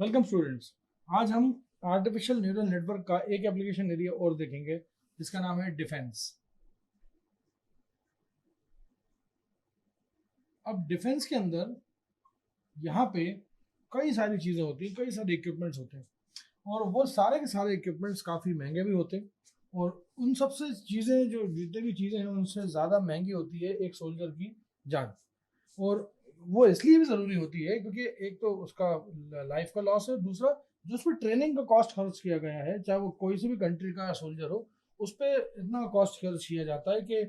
Welcome students. आज हम artificial neural network का एक एप्लीकेशन एरिया और देखेंगे जिसका नाम है डिफेंस। अब डिफेंस के अंदर यहाँ पे कई सारी चीज़ें होती हैं, कई सारे इक्विपमेंट्स होते हैं और वो सारे के सारे इक्विपमेंट्स काफ़ी महंगे भी होते हैं। और उन सबसे चीज़ें जो जितने भी चीज़ें हैं उनसे ज़्यादा महंगी होती है एक सोल्जर की जान। और वो इसलिए भी ज़रूरी होती है क्योंकि एक तो उसका लाइफ का लॉस है, दूसरा जो उस पर ट्रेनिंग का कॉस्ट खर्च किया गया है, चाहे वो कोई सी भी कंट्री का सोल्जर हो, उस पर इतना कॉस्ट खर्च किया जाता है कि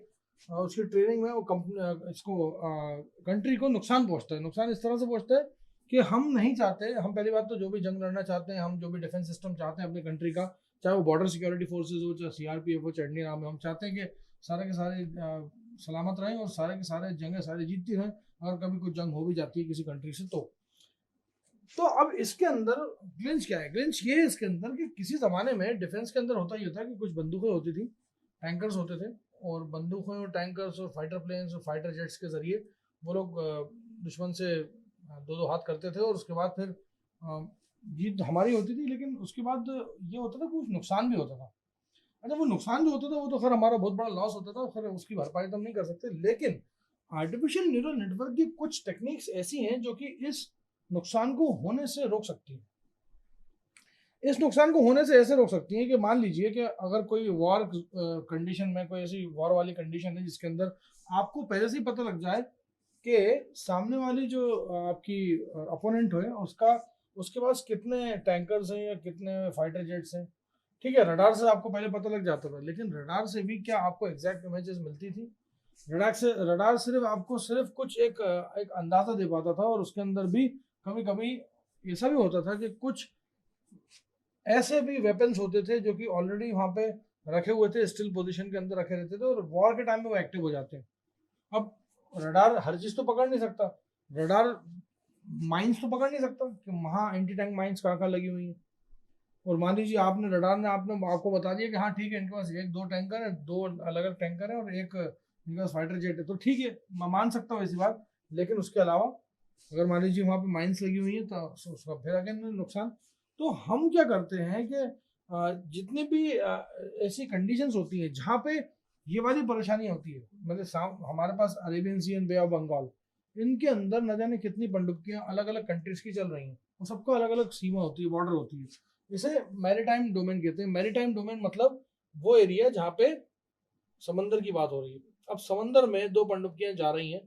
उसकी ट्रेनिंग में वो कंपनी इसको कंट्री को नुकसान पहुंचता है। नुकसान इस तरह से पहुंचता है कि हम नहीं चाहते, हम पहली बात तो जो भी जंग लड़ना चाहते हैं, हम जो भी डिफेंस सिस्टम चाहते हैं अपनी कंट्री का, चाहे वो बॉर्डर सिक्योरिटी फोर्सेज हो, चाहे सीआरपीएफ हो, चढ़नी नाम है, हम चाहते हैं कि सारे के सारे सलामत रहें और सारे के सारे जंगें सारी जीतती रहें। अगर कभी कोई जंग हो भी जाती है किसी कंट्री से तो अब इसके अंदर ग्लिंच क्या है? ग्लिंच ये है इसके अंदर कि किसी जमाने में डिफेंस के अंदर होता ही होता है कि कुछ बंदूकें होती थी, टैंकर्स होते थे, और बंदूकों और टैंकर्स और फाइटर प्लेन्स और फाइटर जेट्स के जरिए वो लोग दुश्मन से दो दो हाथ करते थे और उसके बाद फिर जीत हमारी होती थी। लेकिन उसके बाद ये होता था कुछ नुकसान भी होता था। अच्छा, वो नुकसान जो होता था वो तो खैर हमारा बहुत बड़ा लॉस होता था, खैर उसकी भरपाई तो हम नहीं कर सकते, लेकिन आर्टिफिशियल न्यूरल नेटवर्क की कुछ टेक्निक्स ऐसी हैं जो कि इस नुकसान को होने से रोक सकती हैं। इस नुकसान को होने से ऐसे रोक सकती हैं कि मान लीजिए कि अगर कोई वॉर कंडीशन में, कोई ऐसी वॉर वाली कंडीशन है जिसके अंदर आपको पहले से ही पता लग जाए कि सामने वाली जो आपकी अपोनेंट है उसका उसके पास कितने टैंकर्स हैं या कितने फाइटर जेट्स हैं। ठीक है, रडार से आपको पहले पता लग जाता था, लेकिन रडार से भी क्या आपको एग्जैक्ट इमेजेस मिलती थी? रडार सिर्फ आपको सिर्फ कुछ एक अंदाजा दे पाता था, और उसके अंदर भी कभी कभी ऐसा भी होता था कि कुछ ऐसे भी वेपन्स होते थे जो कि ऑलरेडी वहां पे रखे हुए थे, स्टिल पोजीशन के अंदर रखे रहते थे और वॉर के टाइम में वो एक्टिव हो जाते हैं। अब रडार हर चीज तो पकड़ नहीं सकता। रडार माइंस तो पकड़ नहीं सकता कि वहां एंटी टैंक माइंस कहाँ कहाँ लगी हुई है। और मान लीजिए आपने रडार ने आपने आपको बता दिया कि हाँ ठीक है, इनके पास एक दो टैंकर है, दो अलग अलग टैंकर है और एक इनके पास फाइटर जेट है, तो ठीक है, मैं मान सकता हूँ ऐसी बात। लेकिन उसके अलावा अगर मान लीजिए वहाँ पे माइंस लगी हुई है तो उसका फिर अगेन नुकसान। तो हम क्या करते हैं कि जितनी भी ऐसी कंडीशंस होती है जहाँ पे ये वाली परेशानी होती है, मतलब हमारे पास Arabian Sea and Bay of Bengal, इनके अंदर न जाने कितनी पनडुब्बियां अलग अलग कंट्रीज की चल रही हैं और सबका अलग अलग सीमा होती है, बॉर्डर होती है। इसे मैरीटाइम डोमेन कहते हैं। मैरीटाइम डोमेन मतलब वो एरिया जहाँ पे समंदर की बात हो रही है। अब समंदर में दो पनडुब्बियां जा रही हैं,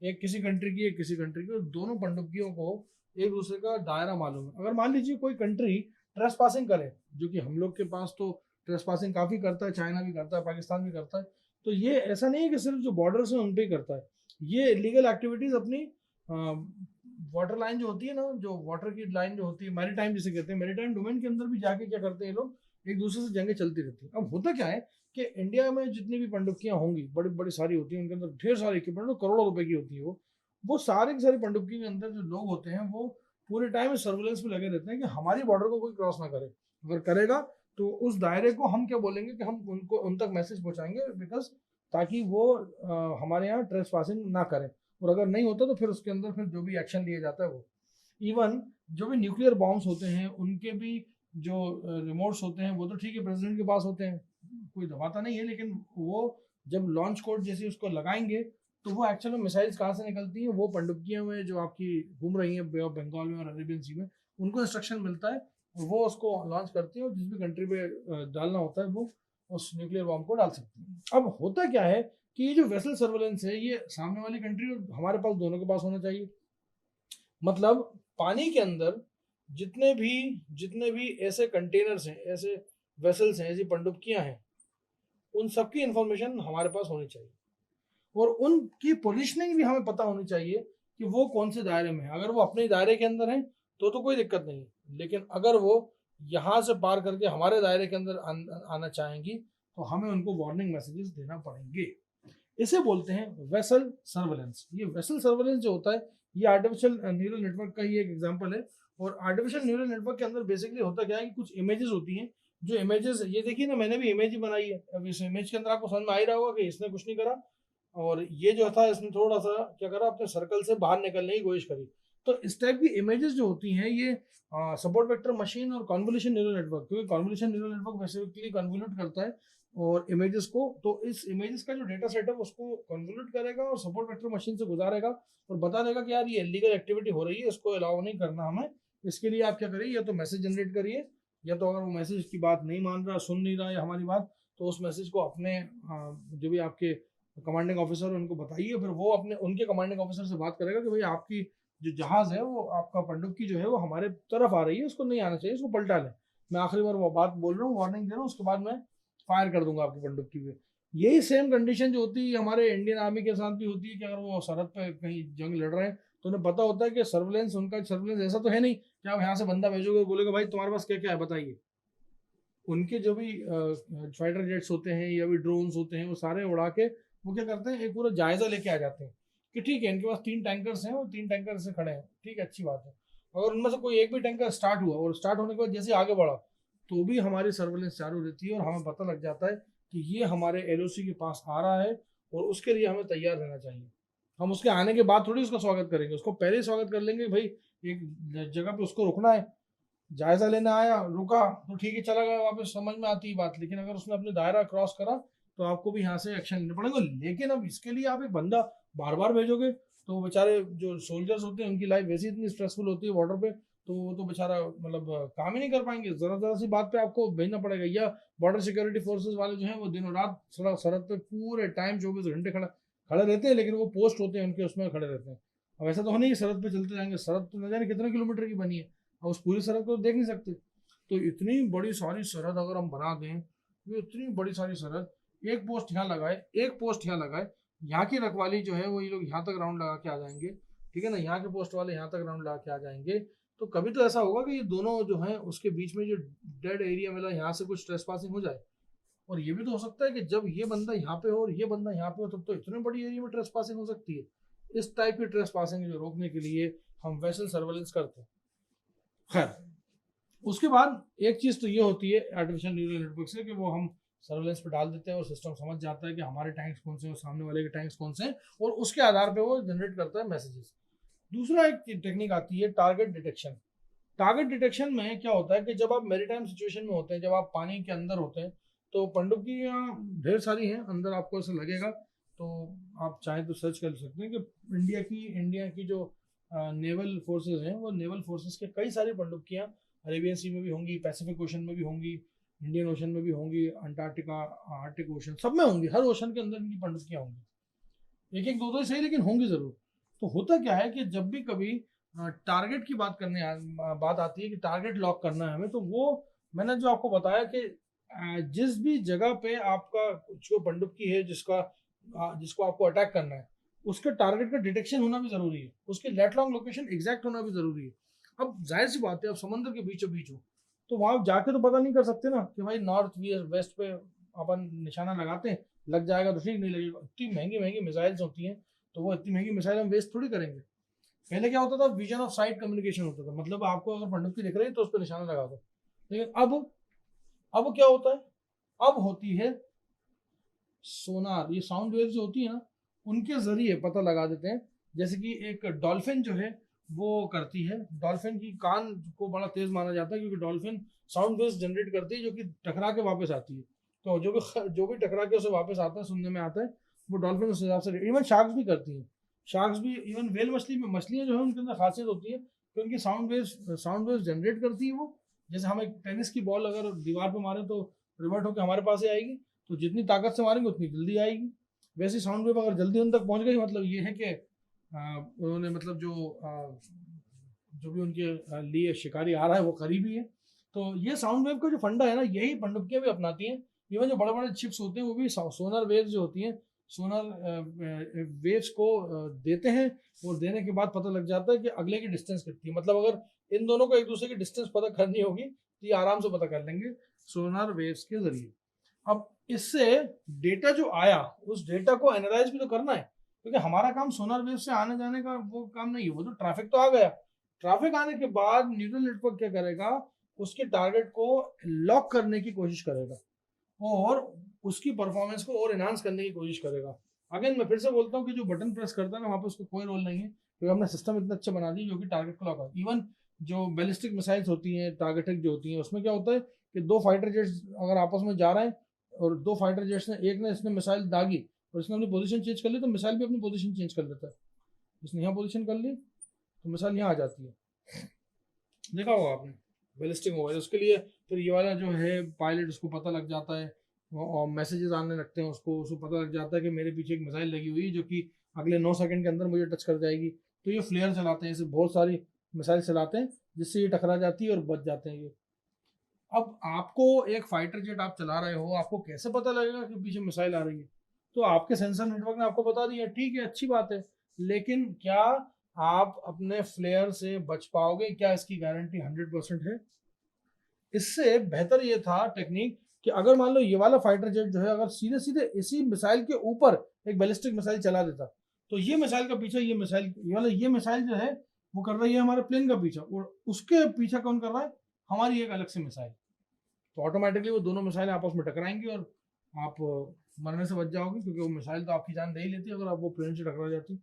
एक किसी कंट्री की एक किसी कंट्री की, और दोनों पनडुब्बियों को एक दूसरे का दायरा मालूम है। अगर मान लीजिए कोई कंट्री ट्रेस पासिंग करे, जो कि हम लोग के पास तो ट्रेस पासिंग काफी करता है, चाइना भी करता है, पाकिस्तान भी करता है, तो ये ऐसा नहीं है कि सिर्फ जो बॉर्डर है उन पर ही करता है। ये इलीगल एक्टिविटीज अपनी वाटर लाइन जो होती है ना, जो वाटर की लाइन जो होती है, मैरीटाइम जिसे कहते हैं, मैरीटाइम डोमेन के अंदर भी जाके क्या करते हैं लोग, एक दूसरे से जंगें चलती रहती हैं। अब होता क्या है कि इंडिया में जितनी भी पनडुब्बियां होंगी बड़ी बड़ी सारी होती हैं, उनके अंदर ढेर सारे इक्विपमेंट, करोड़ों रुपए की होती है वो सारी की सारी पनडुब्बी के अंदर जो लोग होते हैं वो पूरे टाइम सर्विलेंस में लगे रहते हैं कि हमारी बॉर्डर को कोई क्रॉस ना करे। अगर करेगा तो उस दायरे को हम क्या बोलेंगे कि हम उनको उन तक मैसेज पहुंचाएंगे, बिकॉज ताकि वो हमारे यहाँ ट्रेस पासिंग ना करें। और अगर नहीं होता तो फिर उसके अंदर फिर जो भी एक्शन लिया जाता है वो, इवन जो भी न्यूक्लियर बॉम्ब्स होते हैं उनके भी जो रिमोट्स होते हैं वो तो ठीक है प्रेसिडेंट के पास होते हैं, कोई दबाता नहीं है, लेकिन वो जब लॉन्च कोड जैसे उसको लगाएंगे तो वो एक्चुअल में मिसाइल्स कहाँ से निकलती हैं, वो पनडुब्बियों में जो आपकी घूम रही हैं बे ऑफ बंगाल में और अरेबियन सी में, उनको इंस्ट्रक्शन मिलता है और वो उसको लॉन्च करती है और जिस भी कंट्री पे डालना होता है वो उस न्यूक्लियर बॉम्ब को डाल सकती है। अब होता क्या है कि ये जो वेसल सर्वेलेंस है ये सामने वाली कंट्री और हमारे पास दोनों के पास होना चाहिए। मतलब पानी के अंदर जितने भी ऐसे कंटेनर्स हैं, ऐसे वेसल्स हैं, ऐसी पनडुब्बियां हैं, उन सबकी इंफॉर्मेशन हमारे पास होनी चाहिए और उनकी पोजीशनिंग भी हमें पता होनी चाहिए कि वो कौन से दायरे में है। अगर वो अपने दायरे के अंदर है तो कोई दिक्कत नहीं है, लेकिन अगर वो यहाँ से पार करके हमारे दायरे के अंदर आना चाहेंगी तो हमें उनको वार्निंग मैसेजेस देना पड़ेंगे। इसे बोलते हैं वेसल सर्वेलेंस। ये वेसल सर्वेलेंस जो होता है ये आर्टिफिशियल न्यूरल नेटवर्क का ही एक एग्जांपल है। और आर्टिफिशियल न्यूरल नेटवर्क के अंदर बेसिकली होता क्या है कि कुछ इमेजेस होती हैं, जो इमेजेस, ये देखिए ना, मैंने भी इमेज ही बनाई है। अब इस इमेज के अंदर आपको समझ में आ ही रहा होगा कि इसने कुछ नहीं करा, और ये जो था इसने थोड़ा सा क्या करा, अपने सर्कल से बाहर निकलने की कोशिश करी। तो इस टाइप की इमेजेस जो होती हैं ये सपोर्ट वेक्टर मशीन और कन्वोल्यूशन न्यूरल नेटवर्क, क्योंकि कन्वोल्यूशन न्यूरल नेटवर्क बेसिकली कन्वोल्यूट करता है और इमेजेस को, तो इस इमेजेस का जो डेटा सेट है उसको कन्वोल्यूट करेगा और सपोर्ट वेक्टर मशीन से गुजारेगा और बता देगा कि यार ये इलीगल एक्टिविटी हो रही है, इसको अलाउ नहीं करना हमें। इसके लिए आप क्या करिए, या तो मैसेज जनरेट करिए, या तो अगर वो मैसेज की बात नहीं मान रहा, सुन नहीं रहा है हमारी बात, तो उस मैसेज को अपने जो भी आपके कमांडिंग ऑफिसर उनको बताइए, फिर वो अपने उनके कमांडिंग ऑफिसर से बात करेगा कि भाई आपकी जो जहाज है वो आपका पनडुब्बी जो है वो हमारे तरफ आ रही है, उसको नहीं आना चाहिए, उसको पलटा लें। मैं आखिरी बार वो बात बोल रहा हूँ, वार्निंग दे रहा हूँ, उसके बाद मैं फायर कर दूंगा आपकी पनडुब्बी पे। यही सेम कंडीशन जो होती है हमारे इंडियन आर्मी के साथ भी होती है कि अगर वो सरहद पे कहीं जंग लड़ रहे हैं तो उन्हें पता होता है कि सर्विलेंस, उनका सर्विलेंस ऐसा तो है नहीं कि आप यहाँ से बंदा भेजोगे बोलेगा भाई तुम्हारे पास क्या क्या है बताइए। उनके जो भी फाइटर जेट्स होते हैं या भी ड्रोन्स होते हैं वो सारे उड़ा के वो क्या करते हैं, एक पूरा जायजा लेके आ जाते हैं कि ठीक है इनके पास 3 टैंकर्स हैं और 3 टैंकर से खड़े हैं, ठीक है अच्छी बात है। अगर उनमें से कोई एक भी टैंकर स्टार्ट हुआ और स्टार्ट होने के बाद जैसे आगे बढ़ा तो भी हमारी सर्वेलेंस चालू रहती है और हमें पता लग जाता है कि ये हमारे एलओसी के पास आ रहा है और उसके लिए हमें तैयार रहना चाहिए। हम उसके आने के बाद थोड़ी उसका स्वागत करेंगे, उसको पहले ही स्वागत कर लेंगे, भाई एक जगह पे उसको रुकना है, जायजा लेने आया रुका तो ठीक है चला गया वापस, समझ में आती है बात। लेकिन अगर उसने अपने दायरा क्रॉस करा तो आपको भी यहाँ से एक्शन लेना पड़ेगा। लेकिन अब इसके लिए आप एक बंदा बार बार भेजोगे तो बेचारे जो सोल्जर्स होते हैं उनकी लाइफ वैसे इतनी स्ट्रेसफुल होती है बॉर्डर पे, तो वो तो बेचारा मतलब काम ही नहीं कर पाएंगे। जरा जरा सी बात पे आपको भेजना पड़ेगा। या बॉर्डर सिक्योरिटी फोर्सेज वाले जो हैं वो दिनों रात सरहद पे पूरे टाइम 24 घंटे खड़े खड़े रहते हैं, लेकिन वो पोस्ट होते हैं उनके उसमें खड़े रहते हैं। अब ऐसा तो नहीं सरहद पे चलते जाएंगे, सरहद तो न जाने कितने किलोमीटर की बनी है, और उस पूरी सरहद को देख नहीं सकते। तो इतनी बड़ी सारी सरहद अगर हम बना दें, ये इतनी बड़ी सारी सरहद, एक पोस्ट यहाँ लगाए, एक पोस्ट यहाँ लगाए, यहाँ की रखवाली जो है वो ये लोग यहाँ तक राउंड लगा के आ जाएंगे, ठीक है ना, यहाँ के पोस्ट वाले यहाँ तक राउंड लगा के आ जाएंगे, तो कभी तो ऐसा होगा कि ये दोनों जो है उसके बीच में जो डेड एरिया मिला यहाँ से कुछ ट्रेस पासिंग हो जाए। और ये भी तो हो सकता है कि जब ये बंदा यहाँ पे हो और ये बंदा यहाँ पे हो तब तो इतने बड़ी एरिया में ट्रेस पासिंग हो सकती है। इस टाइप की ट्रेस पासिंग जो रोकने के लिए हम वेसल सर्वेलेंस करते हैं। खैर, उसके बाद एक चीज तो ये होती है आर्टिफिशियल न्यूरल नेटवर्क से कि वो हम सर्वेलेंस पे डाल देते हैं और सिस्टम समझ जाता है कि हमारे टैंक्स कौन से हैं और सामने वाले के टैंक्स कौन से हैं, और उसके आधार पे वो जनरेट करता है मैसेजेस। दूसरा एक टेक्निक आती है टारगेट डिटेक्शन। टारगेट डिटेक्शन में क्या होता है कि जब आप मैरीटाइम सिचुएशन में होते हैं, जब आप पानी के अंदर होते हैं, तो पनडुब्बियां ढेर सारी हैं अंदर, आपको ऐसा लगेगा तो आप चाहें तो सर्च कर सकते हैं कि इंडिया की जो नेवल फोर्सेज हैं वो नेवल फोर्सेज के कई सारी पनडुब्बियां अरेबियन सी में भी होंगी, पैसिफिक ओशन में भी होंगी, इंडियन ओशन में भी होंगी, अंटार्कटिका आर्टिक ओशन सब में होंगी, हर ओशन के अंदर इनकी पनडुब्बियां होंगी। एक एक दो दो ही सही लेकिन होंगी जरूर। तो होता क्या है कि जब भी कभी टारगेट की बात आती है कि टारगेट लॉक करना है हमें, तो वो मैंने जो आपको बताया कि जिस भी जगह पे आपका जो पनडुब्बी है जिसको आपको अटैक करना है उसके टारगेट का डिटेक्शन होना भी जरूरी है, उसकी लेट लॉन्ग लोकेशन एग्जैक्ट होना भी जरूरी है। अब जाहिर सी बात है, अब समंदर के बीचों बीच हो तो वहां जाके तो पता नहीं कर सकते ना कि भाई नॉर्थ वेस्ट पे अपन निशाना लगाते हैं लग जाएगा तो ठीक, नहीं लगेगा। इतनी महंगी महंगी मिसाइल्स होती हैं तो वो इतनी महंगी मिसाइल हम वेस्ट थोड़ी करेंगे। पहले क्या होता था, विजन ऑफ साइट कम्युनिकेशन होता था, मतलब आपको अगर पनडुब्बी दिख रही है तो उस पर निशाना लगा दो। लेकिन अब क्या होता है, अब होती है सोनार, ये साउंड वेव जो होती है ना उनके जरिए पता लगा देते हैं। जैसे कि एक डॉल्फिन जो है वो करती है, डॉल्फिन की कान को बड़ा तेज माना जाता है क्योंकि डॉल्फिन साउंड वेव्स जनरेट करती है जो कि टकरा के वापस आती है। तो जो भी टकरा के उसे वापस आता है, सुनने में आता है, वो डॉल्फिन उस हिसाब से, इवन शार्क्स भी करती हैं। शार्क्स भी, इवन वेल मछली में, मछलियां जो है उनके अंदर खासियत होती है कि उनकी साउंड वेव्स जनरेट करती है वो। जैसे हम एक टेनिस की बॉल अगर दीवार पे मारे तो रिवर्ट होकर हमारे पास ही आएगी, तो जितनी ताकत से मारेंगे उतनी जल्दी आएगी। वैसे साउंड वेव अगर जल्दी उन तक पहुंच गई मतलब ये है कि उन्होंने मतलब जो भी उनके लिए शिकारी आ रहा है वो करीबी है। तो ये साउंड वेव का जो फंडा है ना, यही पनडुब्बियां भी अपनाती हैं। इवन जो बड़े बड़े चिप्स होते हैं वो भी सोनर वेव्स जो होती हैं, सोनर वेव्स को देते हैं, और देने के बाद पता लग जाता है कि अगले की डिस्टेंस कितनी है। मतलब अगर इन दोनों को एक दूसरे की डिस्टेंस पता करनी होगी तो ये आराम से पता कर लेंगे सोनार वेव्स के जरिए। अब इससे डेटा जो आया उस डेटा को एनालाइज भी तो करना है, क्योंकि हमारा काम सोनार वेव से आने जाने का वो काम नहीं है, वो तो ट्रैफिक तो आ गया। ट्रैफिक आने के बाद न्यूरल नेटवर्क क्या करेगा, उसके टारगेट को लॉक करने की कोशिश करेगा और उसकी परफॉर्मेंस को और एनहांस करने की कोशिश करेगा। अगेन मैं फिर से बोलता हूँ कि जो बटन प्रेस करता है ना वहाँ पे उसका कोई रोल नहीं है, क्योंकि हमने सिस्टम इतने अच्छे बना दिए जो कि टारगेट को लॉक। इवन जो बैलिस्टिक मिसाइल्स होती हैं, टारगेटिक जो होती हैं, उसमें क्या होता है कि दो फाइटर जेट्स अगर आपस में जा रहे हैं और दो फाइटर जेट्स ने, एक ने इसने मिसाइल दागी और इसने अपनी पोजीशन चेंज कर ली, तो मिसाइल भी अपनी पोजीशन चेंज कर लेता है। इसने यहाँ पोजीशन कर ली तो मिसाइल यहाँ आ जाती है, देखा होगा आपने बैलिस्टिक मोबाइल। उसके लिए फिर ये वाला जो है पायलट, उसको पता लग जाता है और मैसेजेस आने लगते हैं, उसको पता लग जाता है कि मेरे पीछे एक मिसाइल लगी हुई है जो कि अगले 9 सेकंड के अंदर मुझे टच कर जाएगी। तो ये फ्लेयर चलाते हैं, ऐसे बहुत सारी मिसाइल चलाते हैं जिससे ये टकरा जाती है और बच जाते हैं ये। अब आपको एक फाइटर जेट आप चला रहे हो, आपको कैसे पता लगेगा कि पीछे मिसाइल आ रही है? तो आपके सेंसर नेटवर्क ने आपको बता दिया, ठीक है, अच्छी बात है, लेकिन क्या आप अपने फ्लेयर से बच पाओगे? क्या इसकी गारंटी 100% है? इससे बेहतर ये था टेक्निक कि अगर मान लो ये वाला फाइटर जेट जो है अगर सीधे सीधे इसी मिसाइल के ऊपर एक बैलिस्टिक मिसाइल चला देता, तो ये मिसाइल का पीछा, ये मिसाइल जो है वो कर रही है हमारे प्लेन का पीछा, और उसके पीछा कौन कर रहा है? हमारी एक अलग से मिसाइल। तो ऑटोमेटिकली वो दोनों मिसाइल आपस में टकराएंगी और आप मरने से बच जाओगे, क्योंकि वो मिसाइल तो आपकी जान दे ही लेती है अगर आप वो प्लेन से टकरा जाती।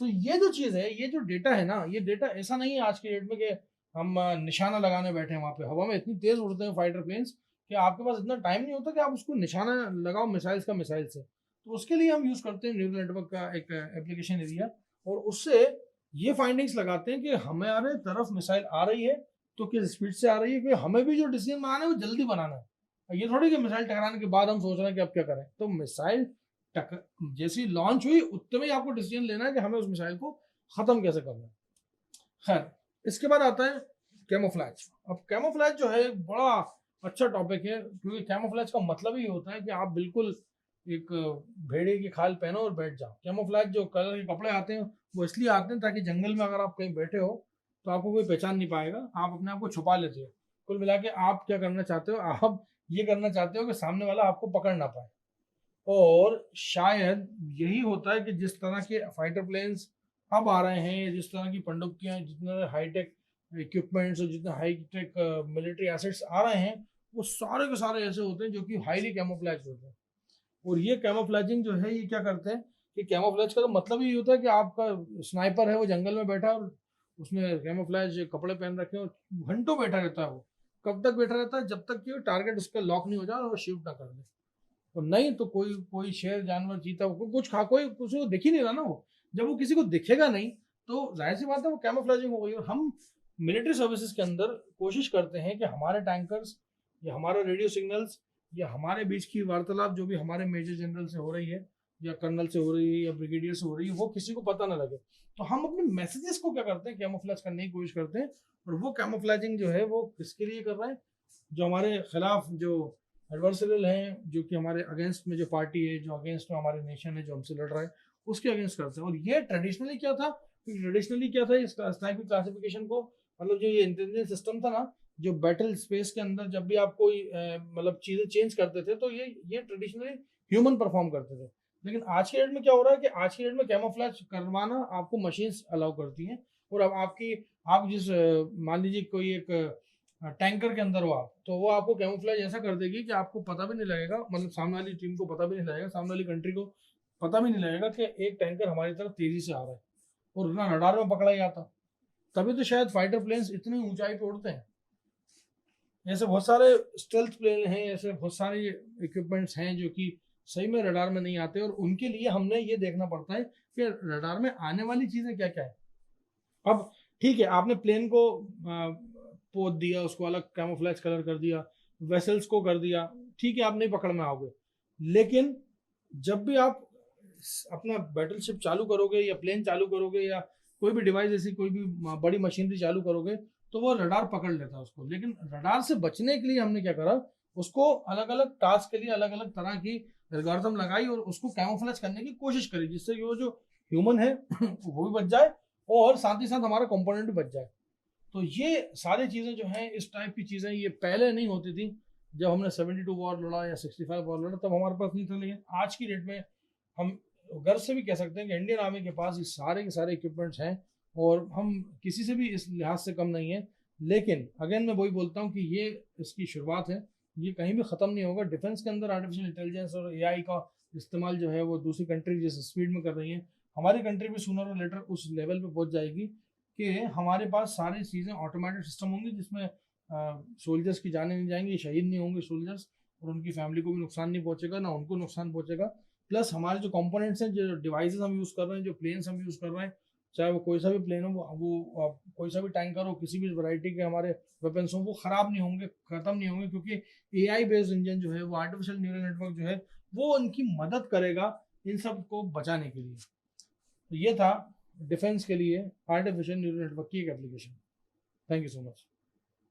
तो ये जो चीज़ है, ये जो डेटा है ना, ये डेटा ऐसा नहीं है आज के डेट में कि हम निशाना लगाने बैठे हैं वहाँ पे। हवा में इतनी तेज उड़ते हैं फाइटर प्लेन्स कि आपके पास इतना टाइम नहीं होता कि आप उसको निशाना लगाओ मिसाइल्स का मिसाइल से। तो उसके लिए हम यूज़ करते हैं न्यूरल नेटवर्क का एक एप्लीकेशन एरिया, और उससे ये फाइंडिंग्स लगाते हैं कि हमारे तरफ मिसाइल आ रही है तो किस स्पीड से आ रही है, कि हमें भी जो डिसीजन बनाना है वो जल्दी बनाना है। ये थोड़ी कि मिसाइल टकराने के बाद हम सोच रहे हैं कि अब क्या करें। तो मिसाइल जैसी लॉन्च हुई उतने में ही आपको डिसीजन लेना है कि हमें उस मिसाइल को खत्म कैसे करना है। खैर, इसके बाद आता है कैमोफ्लैज। अब कैमोफ्लैज जो है एक बड़ा अच्छा टॉपिक है, क्योंकि कैमोफ्लैज का मतलब ही होता है कि आप बिल्कुल एक भेड़िए की खाल पहनो और बैठ जाओ। कैमोफ्लैज जो कलर के कपड़े आते हैं वो इसलिए आते हैं ताकि जंगल में अगर आप कहीं बैठे हो तो आपको कोई पहचान नहीं पाएगा, आप अपने आप को छुपा लेते हो। कुल मिला के आप क्या करना चाहते हो? आप ये करना चाहते हो कि सामने वाला आपको पकड़ ना पाए। और शायद यही होता है कि जिस तरह के फाइटर प्लेन्स अब आ रहे हैं, जिस तरह की पनडुब्बियां, जितने हाईटेक इक्विपमेंट्स और जितने हाईटेक मिलिट्री एसेट्स आ रहे हैं, वो सारे के सारे ऐसे होते हैं जो कि हाईली कैमोफ्लेज होते हैं। और ये कैमोफ्लेजिंग जो है ये क्या करते हैं कि कैमोफ्लेज का तो मतलब ही होता है कि आपका स्नाइपर है वो जंगल में बैठा है और उसने कैमोफ्लेज कपड़े पहन रखे हैं और घंटों बैठा रहता है। वो कब तक बैठा रहता है? जब तक कि टारगेट उसका लॉक नहीं हो जाए और वो शूट ना कर दे। और नहीं तो कोई कोई शेर, जानवर, चीता, कुछ खा, कोई किसी को दिख ही नहीं रहा ना। वो जब वो किसी को दिखेगा नहीं तो जाहिर सी बात है वो कैमोफ्लेजिंग हो गई। और हम मिलिट्री सर्विसेज के अंदर कोशिश करते हैं कि हमारे टैंकर्स या हमारे रेडियो सिग्नल्स या हमारे बीच की वार्तालाप जो भी हमारे मेजर जनरल से हो रही है या कर्नल से हो रही है या ब्रिगेडियर से हो रही है, वो किसी को पता ना लगे। तो हम अपने मैसेजेस को क्या करते हैं, कैमोफ्लेज करने की कोशिश करते हैं। और वो कैमोफ्लेजिंग जो है वो किसके लिए कर रहे हैं? जो हमारे खिलाफ जो एडवर्सरियल हैं, जो कि हमारे अगेंस्ट में जो पार्टी है, जो अगेंस्ट में हमारे नेशन है, जो हमसे लड़ रहा है, उसके अगेंस्ट करते हैं। और ये ट्रेडिशनली क्या था? इस टाइप की क्लासिफिकेशन को, मतलब जो ये इंटेलिजेंस सिस्टम था ना, जो बैटल स्पेस के अंदर जब भी आप कोई मतलब चीजें चेंज करते थे तो ये ट्रेडिशनली ह्यूमन परफॉर्म करते थे। लेकिन आज के डेट में क्या हो रहा है कि आज के डेट में कैमोफ्लेज करवाना आपको मशीन्स अलाउ करती हैं। और अब आप जिस मान लीजिए कोई एक टैंकर के अंदर हो आप, तो वो आपको कैमोफ्लेज ऐसा कर देगी कि आपको पता भी नहीं लगेगा, मतलब सामने वाली टीम को पता भी नहीं लगेगा, सामने वाली कंट्री को पता भी नहीं लगेगा कि एक टैंकर हमारी तरफ तेजी से आ रहा है और ना रडार में पकड़ा ही आता। तभी तो शायद फाइटर प्लेन्स इतनी ऊंचाई पे उड़ते हैं। ऐसे बहुत सारे स्टेल्थ प्लेन हैं, ऐसे बहुत सारे इक्विपमेंट्स हैं जो कि सही में रडार में नहीं आते, और उनके लिए हमने ये देखना पड़ता है कि रडार में आने वाली चीजें क्या क्या है। अब ठीक है, आपने प्लेन को पोत दिया, उसको अलग कैमोफ्लेज कलर कर दिया, वेसल्स को कर दिया, ठीक है, आप नहीं पकड़ में आओगे। लेकिन जब भी आप अपना बैटलशिप चालू करोगे या प्लेन चालू करोगे या कोई भी डिवाइस, ऐसी कोई भी बड़ी मशीनरी चालू करोगे, तो वो रडार पकड़ लेता है उसको। लेकिन रडार से बचने के लिए हमने क्या करा, उसको अलग अलग टास्क के लिए अलग अलग तरह की एल्गोरिथम लगाई और उसको कैमोफ्लेज करने की कोशिश करी, जिससे कि वो जो ह्यूमन है वो भी बच जाए और साथ ही साथ हमारा कंपोनेंट भी बच जाए। तो ये सारी चीज़ें जो हैं, इस टाइप की चीज़ें, ये पहले नहीं होती थी। जब हमने 72 वॉर लड़ा या 65 वॉर लड़ा तब हमारे पास नहीं था। लेकिन आज की डेट में हम गर्व से भी कह सकते हैं कि इंडियन आर्मी के पास ये सारे के सारे इक्विपमेंट्स हैं और हम किसी से भी इस लिहाज से कम नहीं है। लेकिन अगेन मैं वही बोलता हूँ कि ये इसकी शुरुआत है, ये कहीं भी ख़त्म नहीं होगा। डिफेंस के अंदर आर्टिफिशियल इंटेलिजेंस और एआई का इस्तेमाल जो है वो दूसरी कंट्री जिस स्पीड में कर रही है, हमारी कंट्री भी सूनर और लेटर उस लेवल पे पहुंच जाएगी कि हमारे पास सारी चीज़ें ऑटोमेटेड सिस्टम होंगी, जिसमें सोल्जर्स की जानें नहीं जाएंगी, शहीद नहीं होंगे सोल्जर्स, और उनकी फैमिली को भी नुकसान नहीं पहुंचेगा, ना उनको नुकसान पहुंचेगा। प्लस हमारे जो कंपोनेंट्स हैं, जो डिवाइसेस हम यूज़ कर रहे हैं, जो प्लेन्स हम यूज़ कर रहे हैं, चाहे वो कोई सा भी प्लेन हो, वो कोई सा भी टैंकर हो, किसी भी वैरायटी के हमारे वेपन्स हो, वो ख़राब नहीं होंगे, ख़त्म नहीं होंगे, क्योंकि एआई बेस्ड इंजन जो है, वो आर्टिफिशियल न्यूरल नेटवर्क जो है, वो उनकी मदद करेगा इन सब को बचाने के लिए। तो ये था डिफेंस के लिए आर्टिफिशियल न्यूरल नेटवर्क की एक application. Thank you so much.